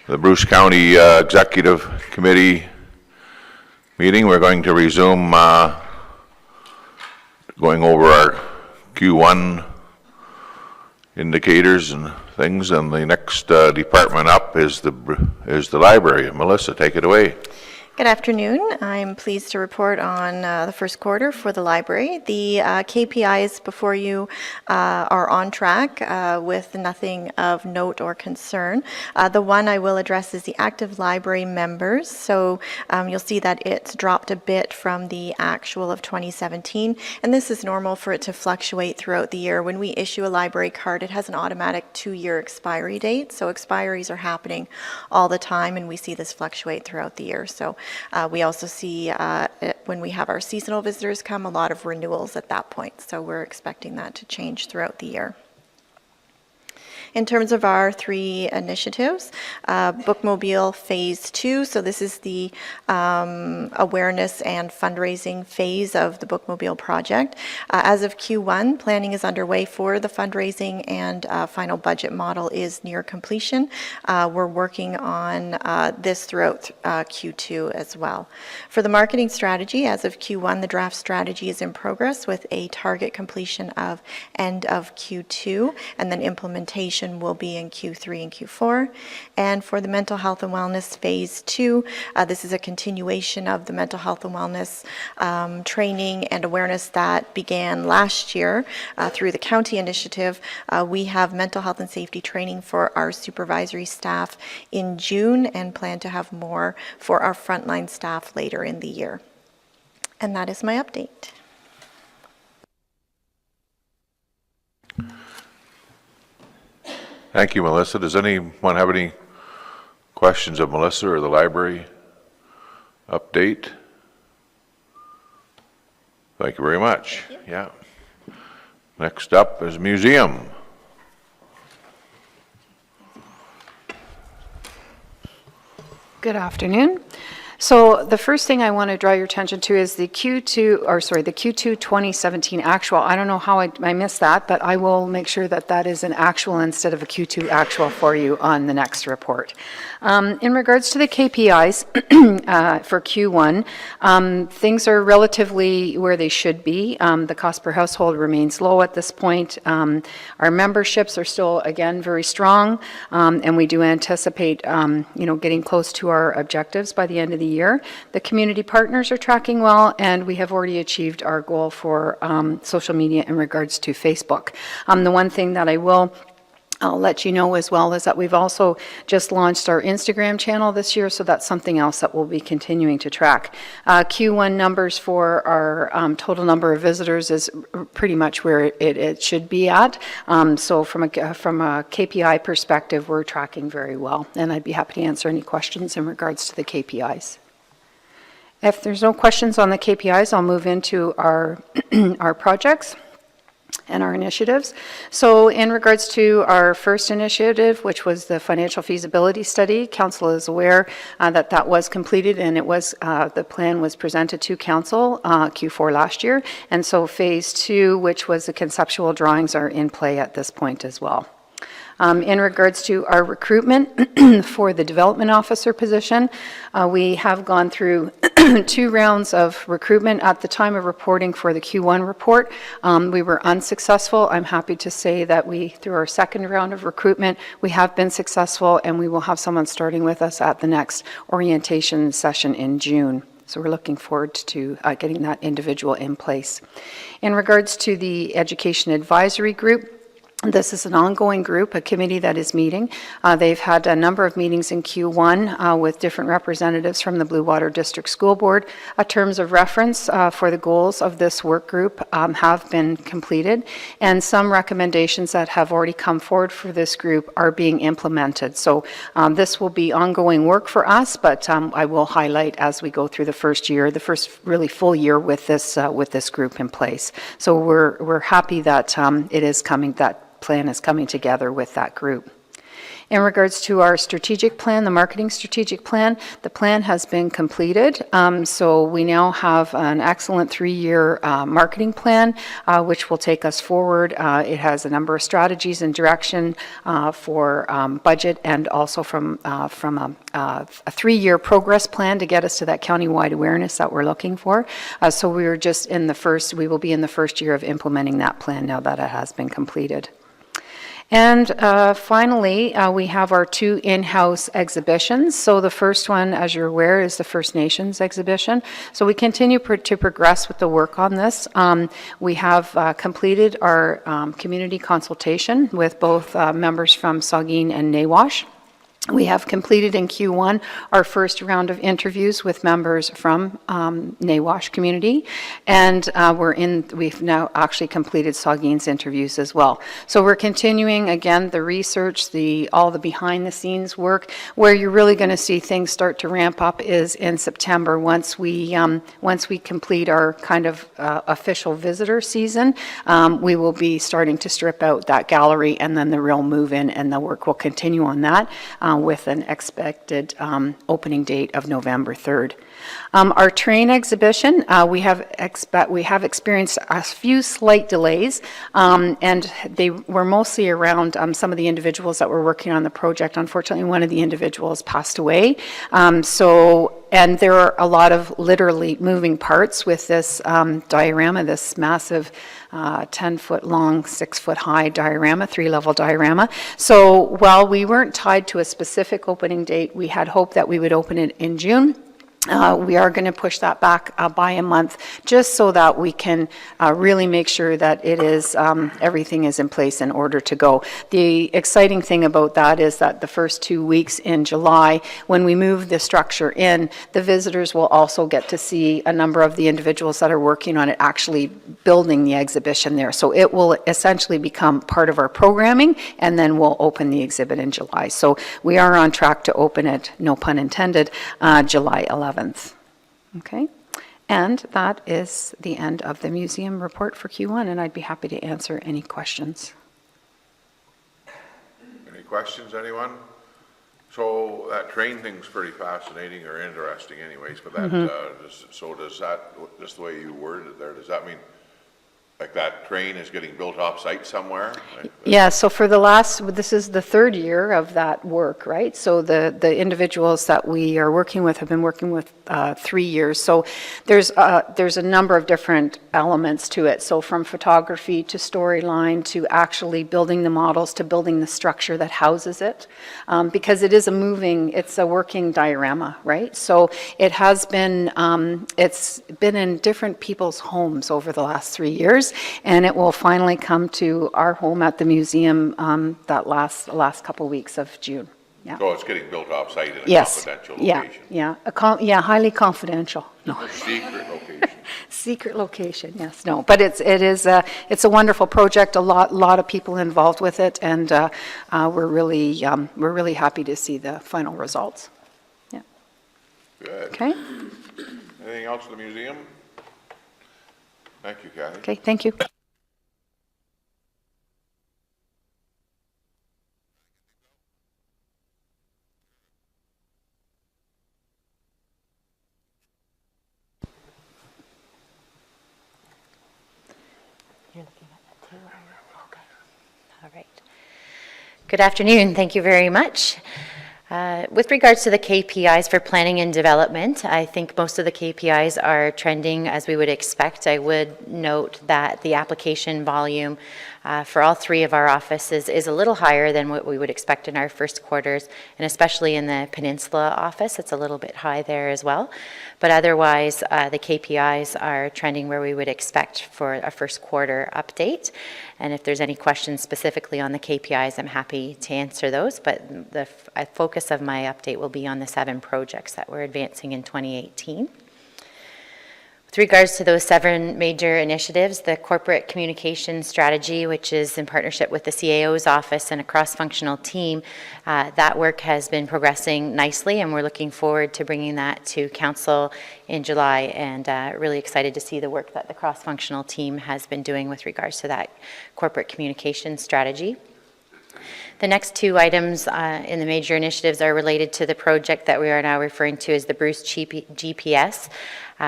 The Bruce County Executive Committee meeting. We're going to resume going over our Q1 indicators and things, and the next department up is the library. Melissa, take it away. Good afternoon. I'm pleased to report on the first quarter for the library. The KPIs before you are on track with nothing of note or concern. The one I will address is the active library members. So you'll see that it's dropped a bit from the actual of 2017, and this is normal for it to fluctuate throughout the year. When we issue a library card, it has an automatic 2-year expiry date, so expiries are happening all the time, and we see this fluctuate throughout the year. So we also see when we have our seasonal visitors come, a lot of renewals at that point. So we're expecting that to change throughout the year. In terms of our 3 initiatives, Bookmobile Phase 2, so this is the awareness and fundraising phase of the Bookmobile project. As of Q1, planning is underway for the fundraising, and final budget model is near completion. We're working on this throughout Q2 as well. For the marketing strategy, as of Q1, the draft strategy is in progress with a target completion of end of Q2, and then implementation will be in Q3 and Q4. And for the mental health and wellness phase 2, this is a continuation of the mental health and wellness training and awareness that began last year through the county initiative. We have mental health and safety training for our supervisory staff in June and plan to have more for our frontline staff later in the year. And that is my update. Thank you, Melissa. Does anyone have any questions of Melissa or the library update? Thank you very much. Yeah. Next up is museum. Good afternoon. So the first thing I want to draw your attention to is the Q2 2017 actual. I don't know how I missed that, but I will make sure that that is an actual instead of a Q2 actual for you on the next report. In regards to the KPIs for Q1, things are relatively where they should be. The cost per household remains low at this point. Our memberships are still, again, very strong, and we do anticipate, getting close to our objectives by the end of the year. The community partners are tracking well, and we have already achieved our goal for social media in regards to Facebook. The one thing that I'll let you know as well is that we've also just launched our Instagram channel this year, so that's something else that we'll be continuing to track. Q1 numbers for our total number of visitors is pretty much where it should be at. So from a KPI perspective, we're tracking very well, and I'd be happy to answer any questions in regards to the KPIs. If there's no questions on the KPIs, I'll move into our our projects and our initiatives. So in regards to our first initiative, which was the financial feasibility study, Council is aware that that was completed, and it was the plan was presented to Council Q4 last year, and so phase 2, which was the conceptual drawings, are in play at this point as well. In regards to our recruitment for the development officer position, we have gone through 2 rounds of recruitment at the time of reporting for the Q1 report. We were unsuccessful. I'm happy to say that through our second round of recruitment, we have been successful, and we will have someone starting with us at the next orientation session in June. So we're looking forward to getting that individual in place. In regards to the education advisory group, this is an ongoing group, a committee that is meeting. They've had a number of meetings in Q1 with different representatives from the Blue Water District School Board. Terms of reference for the goals of this work group have been completed, and some recommendations that have already come forward for this group are being implemented. So this will be ongoing work for us, but I will highlight as we go through the first year, the first really full year with this group in place. So we're happy that it is coming, that plan is coming together with that group. In regards to our strategic plan, the marketing strategic plan, the plan has been completed. So we now have an excellent 3-year marketing plan, which will take us forward. It has a number of strategies and direction for budget, and also from a 3-year progress plan to get us to that countywide awareness that we're looking for. So we will be in the first year of implementing that plan now that it has been completed. And finally, we have our 2 in-house exhibitions. So the first one, as you're aware, is the First Nations exhibition. So we continue to progress with the work on this. We have completed our community consultation with both members from Saugeen and Nawash. We have completed in Q1 our first round of interviews with members from Nawash community, and we've now actually completed Saugeen's interviews as well. So we're continuing, again, the research, all the behind-the-scenes work. Where you're really going to see things start to ramp up is in September, once we complete our kind of official visitor season. We will be starting to strip out that gallery, and then the real move-in, and the work will continue on that. With an expected opening date of November 3rd. Our train exhibition, we have experienced a few slight delays, and they were mostly around some of the individuals that were working on the project. Unfortunately, one of the individuals passed away. And there are a lot of literally moving parts with this diorama, this massive 10-foot long, 6-foot high diorama, 3-level diorama. So while we weren't tied to a specific opening date, we had hoped that we would open it in June. We are going to push that back by a month, just so that we can really make sure that it is everything is in place in order to go. The exciting thing about that is that the first 2 weeks in July, when we move the structure in, the visitors will also get to see a number of the individuals that are working on it actually building the exhibition there. So it will essentially become part of our programming, and then we'll open the exhibit in July. So we are on track to open it, no pun intended, July 11th. Okay, and that is the end of the museum report for Q1, and I'd be happy to answer any questions. Any questions, anyone? So that train thing's pretty fascinating or interesting anyways, but that, just the way you worded it there, does that mean like that train is getting built off-site somewhere? Yeah, so this is the 3rd year of that work, right? So the individuals that we are working with have been working with 3 years. So there's a number of different elements to it. So from photography to storyline to actually building the models to building the structure that houses it, because it's a working diorama, right? So it has been, it's been in different people's homes over the last 3 years. And it will finally come to our home at the museum that last couple weeks of June. Yeah. So it's getting built off-site in a confidential location? Yeah, highly confidential. No. A secret location? Secret location, yes. No, but it's a wonderful project. A lot of people involved with it, and we're really happy to see the final results. Yeah. Good. Okay. Anything else in the museum? Thank you, Kathy. Okay, thank you. You're looking at that too? Okay. All right. Good afternoon. Thank you very much. With regards to the KPIs for planning and development, I think most of the KPIs are trending as we would expect. I would note that the application volume for all 3 of our offices is a little higher than what we would expect in our first quarters, and especially in the Peninsula office, it's a little bit high there as well. But otherwise, the KPIs are trending where we would expect for a first quarter update. And if there's any questions specifically on the KPIs, I'm happy to answer those. But the focus of my update will be on the 7 projects that we're advancing in 2018. With regards to those 7 major initiatives, the corporate communication strategy, which is in partnership with the CAO's office and a cross-functional team, that work has been progressing nicely, and we're looking forward to bringing that to council in July, and really excited to see the work that the cross-functional team has been doing with regards to that corporate communication strategy. The next two items in the major initiatives are related to the project that we are now referring to as the Bruce GPS,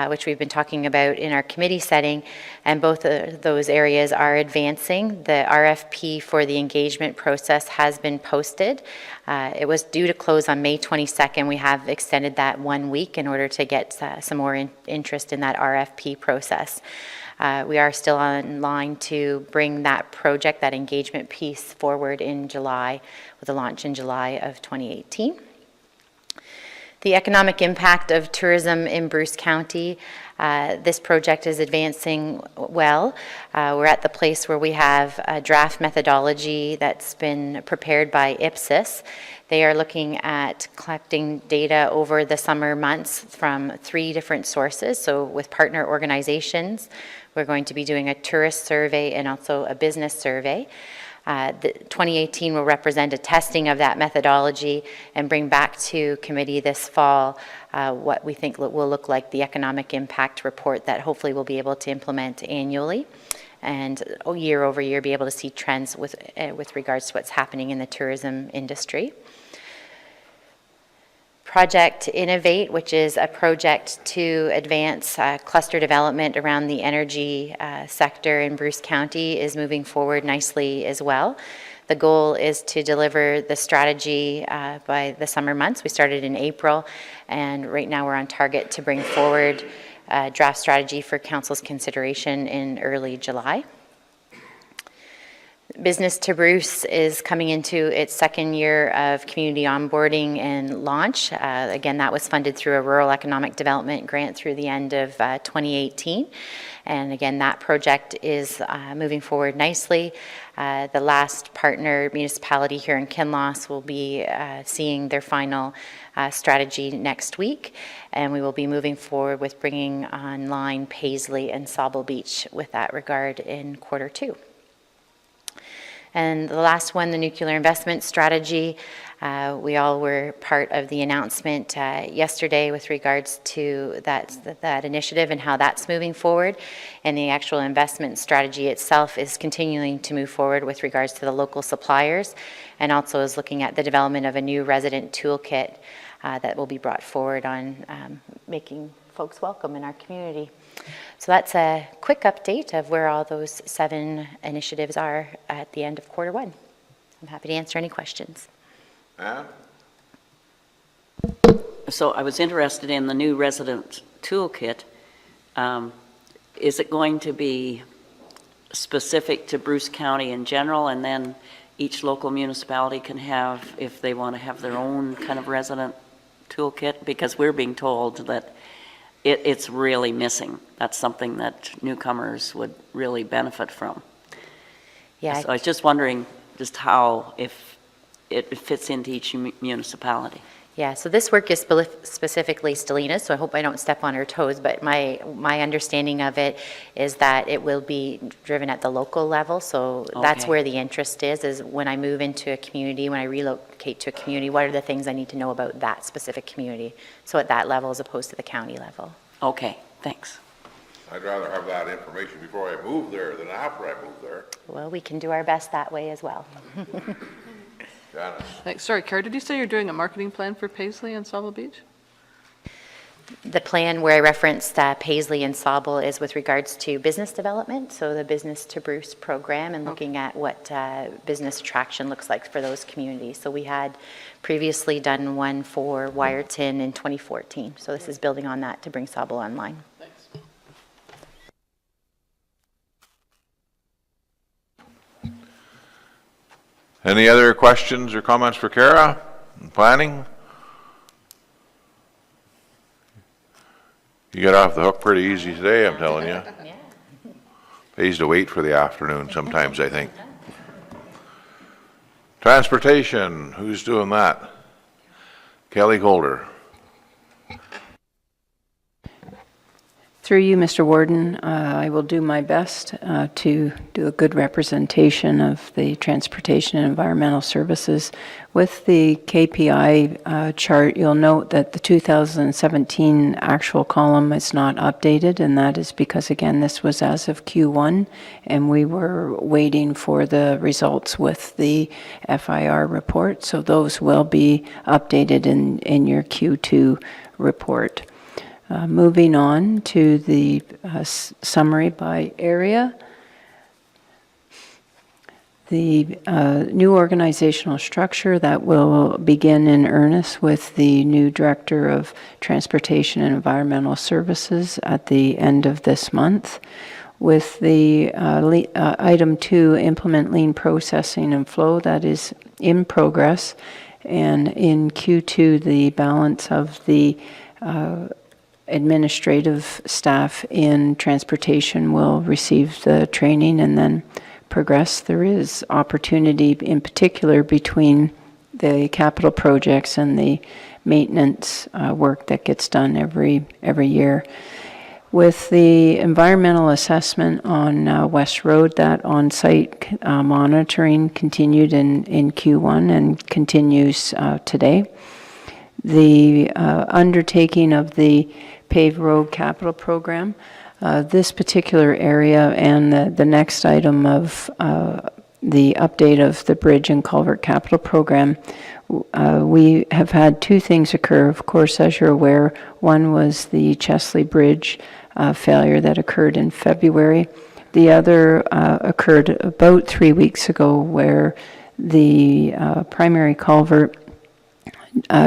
which we've been talking about in our committee setting, and both of those areas are advancing. The RFP for the engagement process has been posted. It was due to close on May 22nd. We have extended that 1 week in order to get some more interest in that RFP process. We are still on line to bring that project, that engagement piece, forward in July, with a launch in July of 2018. The economic impact of tourism in Bruce County, this project is advancing well. We're at the place where we have a draft methodology that's been prepared by Ipsos. They are looking at collecting data over the summer months from 3 different sources. So with partner organizations, we're going to be doing a tourist survey and also a business survey. The 2018 will represent a testing of that methodology and bring back to committee this fall what we think will look like the economic impact report that hopefully we'll be able to implement annually, and year over year be able to see trends with regards to what's happening in the tourism industry. Project Innovate, which is a project to advance cluster development around the energy sector in Bruce County, is moving forward nicely as well. The goal is to deliver the strategy by the summer months. We started in April, and right now we're on target to bring forward a draft strategy for Council's consideration in early July. Business to Bruce is coming into its second year of community onboarding and launch. Again, that was funded through a rural economic development grant through the end of 2018. And again, that project is moving forward nicely. The last partner municipality here in Kinloss will be seeing their final strategy next week. And we will be moving forward with bringing online Paisley and Sauble Beach with that regard in Q2. And the last one, the nuclear investment strategy. We all were part of the announcement yesterday with regards to that initiative and how that's moving forward. And the actual investment strategy itself is continuing to move forward with regards to the local suppliers, and also is looking at the development of a new resident toolkit that will be brought forward on making folks welcome in our community. So that's a quick update of where all those 7 initiatives are at the end of Q1. I'm happy to answer any questions. Ann? So I was interested in the new resident toolkit. Is it going to be specific to Bruce County in general, and then each local municipality can have, if they want to have their own kind of resident toolkit? Because we're being told that it's really missing. That's something that newcomers would really benefit from. Yeah. So I was just wondering just how, if it fits into each municipality. Yeah, so this work is specifically Stelina's, so I hope I don't step on her toes, but my understanding of it is that it will be driven at the local level, so that's Okay. where the interest is when I move into a community, when I relocate to a community, what are the things I need to know about that specific community? So at that level as opposed to the county level. Okay, thanks. I'd rather have that information before I move there than after I move there. Well, we can do our best that way as well. Janice? Sorry, Kara, did you say you're doing a marketing plan for Paisley and Sauble Beach? The plan where I referenced Paisley and Sauble is with regards to business development, so the Business to Bruce program, and looking at what business attraction looks like for those communities. So we had previously done one for Wyerton in 2014, so this is building on that to bring Sauble online. Thanks. Any other questions or comments for Kara in planning? You got off the hook pretty easy today, I'm telling you. Yeah. Pays to wait for the afternoon sometimes, I think. Transportation, who's doing that? Kelly Golder. Through you, Mr. Warden, I will do my best to do a good representation of the Transportation and Environmental Services. With the KPI chart, you'll note that the 2017 actual column is not updated, and that is because, again, this was as of Q1, and we were waiting for the results with the FIR report, so those will be updated in your Q2 report. Moving on to the summary by area. The new organizational structure that will begin in earnest with the new Director of Transportation and Environmental Services at the end of this month. With the item 2, implement lean processing and flow, that is in progress. And in Q2, the balance of the administrative staff in transportation will receive the training and then progress. There is opportunity in particular between the capital projects and the maintenance work that gets done every year. With the environmental assessment on West Road, that on-site monitoring continued in Q1 and continues today. The undertaking of the paved road capital program, this particular area and the next item of the update of the bridge and culvert capital program, we have had two things occur. Of course, as you're aware, one was the Chesley Bridge failure that occurred in February. The other occurred about 3 weeks ago, where the primary culvert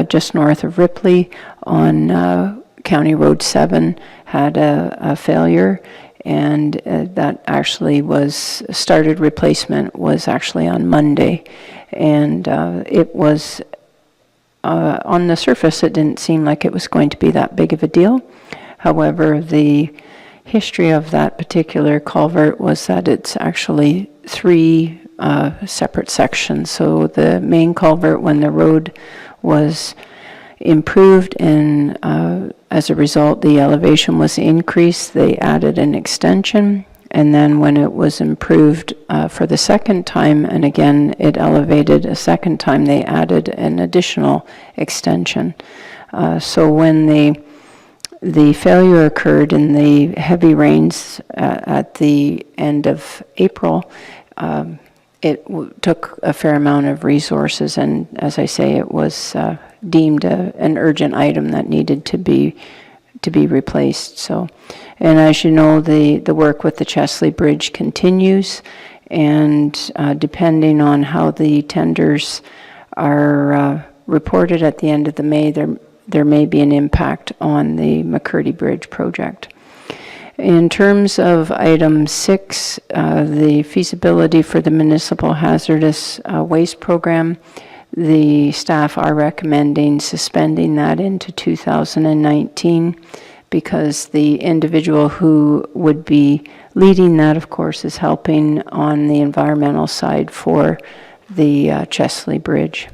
just north of Ripley on County Road 7 had a failure, and that actually started replacement was actually on Monday, and it was on the surface it didn't seem like it was going to be that big of a deal. However, the history of that particular culvert was that it's actually 3 separate sections. So the main culvert, when the road was improved and as a result the elevation was increased, they added an extension, and then when it was improved for the second time and again it elevated a second time, they added an additional extension. So when the failure occurred in the heavy rains at the end of April, it took a fair amount of resources, and as I say, it was deemed an urgent item that needed to be replaced. So, and as you know, the work with the Chesley Bridge continues, and depending on how the tenders are reported at the end of the May, there may be an impact on the McCurdy Bridge project. In terms of item 6, the feasibility for the municipal hazardous waste program, the staff are recommending suspending that into 2019 because the individual who would be leading that, of course, is helping on the environmental side for the Chesley Bridge.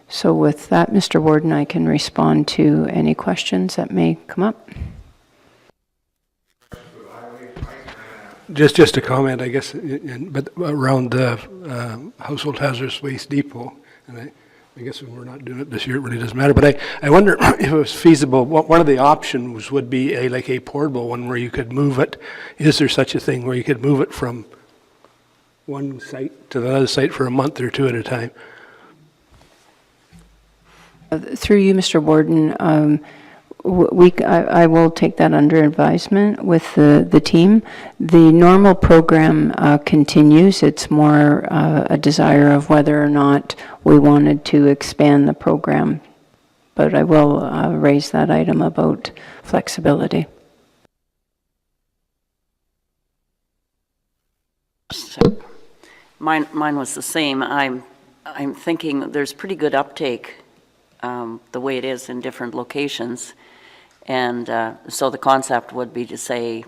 So with that, Mr. Warden, I can respond to any questions that may come up. Just a comment, I guess, but around the household hazardous waste depot, and I guess when we're not doing it this year, it really doesn't matter, but I wonder if it was feasible. One of the options would be like a portable one where you could move it. Is there such a thing where you could move it from one site to the other site for a month or two at a time? Through you, Mr. Warden, I will take that under advisement with the team. The normal program continues. It's more a desire of whether or not we wanted to expand the program. But I will raise that item about flexibility. So, mine was the same. I'm thinking there's pretty good uptake the way it is in different locations. And so the concept would be to say,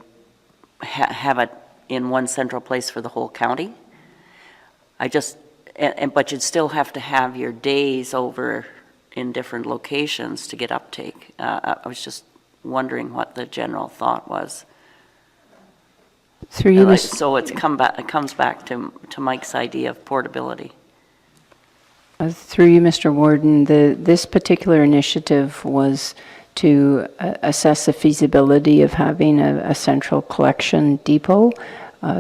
have it in one central place for the whole county. But you'd still have to have your days over in different locations to get uptake. I was just wondering what the general thought was. Through you, Like, Mr. so it comes back to Mike's idea of portability. Through you, Mr. Warden, this particular initiative was to assess the feasibility of having a central collection depot.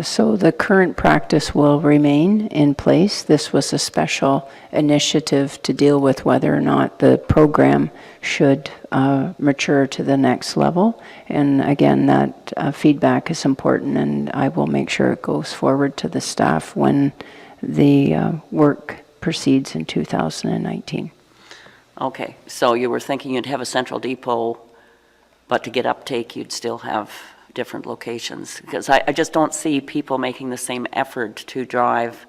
So the current practice will remain in place. This was a special initiative to deal with whether or not the program should mature to the next level. And again, that feedback is important, and I will make sure it goes forward to the staff when the work proceeds in 2019. Okay, so you were thinking you'd have a central depot, but to get uptake, you'd still have different locations? Because I just don't see people making the same effort to drive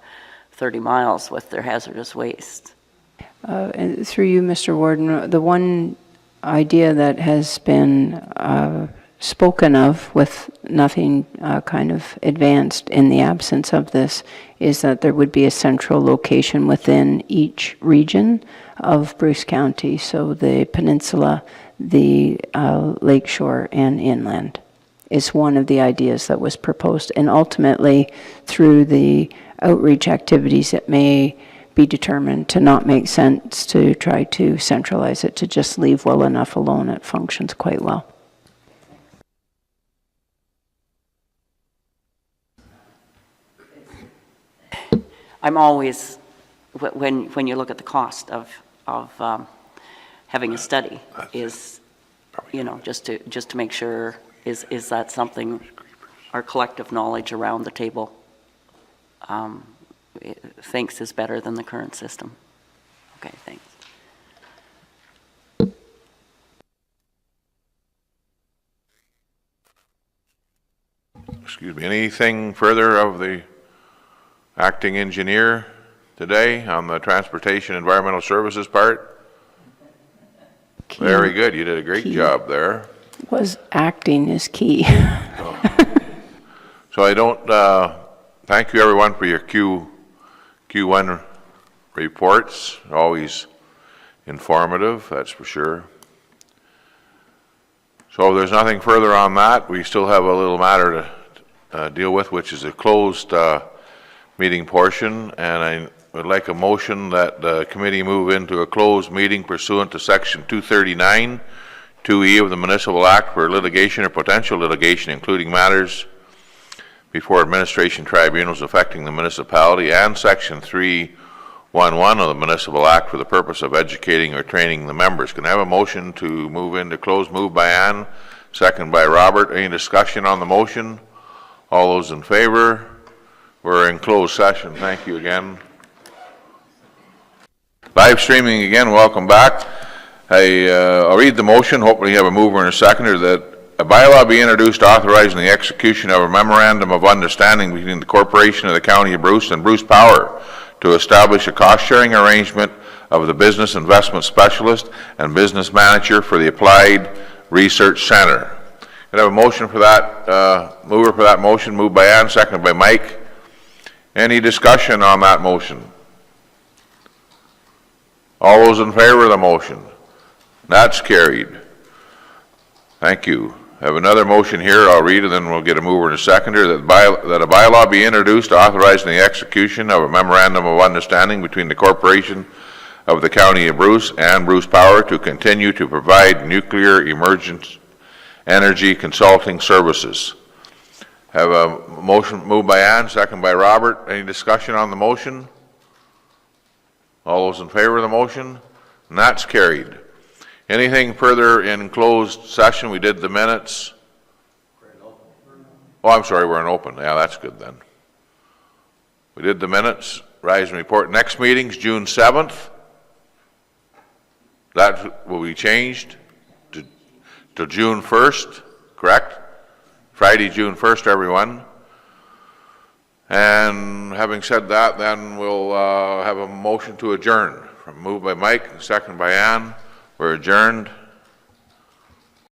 30 miles with their hazardous waste. And through you, Mr. Warden, the one idea that has been spoken of with nothing kind of advanced in the absence of this is that there would be a central location within each region of Bruce County, so the peninsula, the lakeshore, and inland is one of the ideas that was proposed. And ultimately, through the outreach activities, it may be determined to not make sense to try to centralize it, to just leave well enough alone. It functions quite well. I'm always, when you look at the cost of having a study, is, you know, just to make sure, is that something our collective knowledge around the table thinks is better than the current system? Okay, thanks. Excuse me, anything further of the acting engineer today on the transportation environmental services part? Very good, you did a great job there. Was acting is key. So I don't, thank you everyone for your Q1 reports, always informative, that's for sure. So if there's nothing further on that, we still have a little matter to deal with, which is a closed meeting portion, and I would like a motion that the committee move into a closed meeting pursuant to section 239, 2E of the Municipal Act for litigation or potential litigation, including matters before administration tribunals affecting the municipality, and section 311 of the Municipal Act for the purpose of educating or training the members. Can I have a motion to move into closed? Moved by Ann, second by Robert. Any discussion on the motion? All those in favor? We're in closed session. Thank you again. Live streaming again, welcome back. I'll read the motion, hopefully you have a mover and a seconder, that a bylaw be introduced authorizing the execution of a memorandum of understanding between the Corporation of the County of Bruce and Bruce Power to establish a cost-sharing arrangement of the business investment specialist and business manager for the Applied Research Center. Can I have a motion for that, mover for that motion? Moved by Ann, seconded by Mike. Any discussion on that motion? All those in favor of the motion? That's carried. Thank you. I have another motion here. I'll read it, and then we'll get a mover and a seconder. That a bylaw be introduced authorizing the execution of a memorandum of understanding between the Corporation of the County of Bruce and Bruce Power to continue to provide nuclear emergent energy consulting services. Have a motion moved by Ann, second by Robert. Any discussion on the motion? All those in favor of the motion? And that's carried. Anything further in closed session? We did the minutes. Oh, I'm sorry, we're in open. Yeah, that's good then. We did the minutes, rise and report. Next meeting's June 7th. That will be changed to June 1st, correct? Friday, June 1st, everyone. And having said that, then we'll have a motion to adjourn. Moved by Mike, second by Ann. We're adjourned.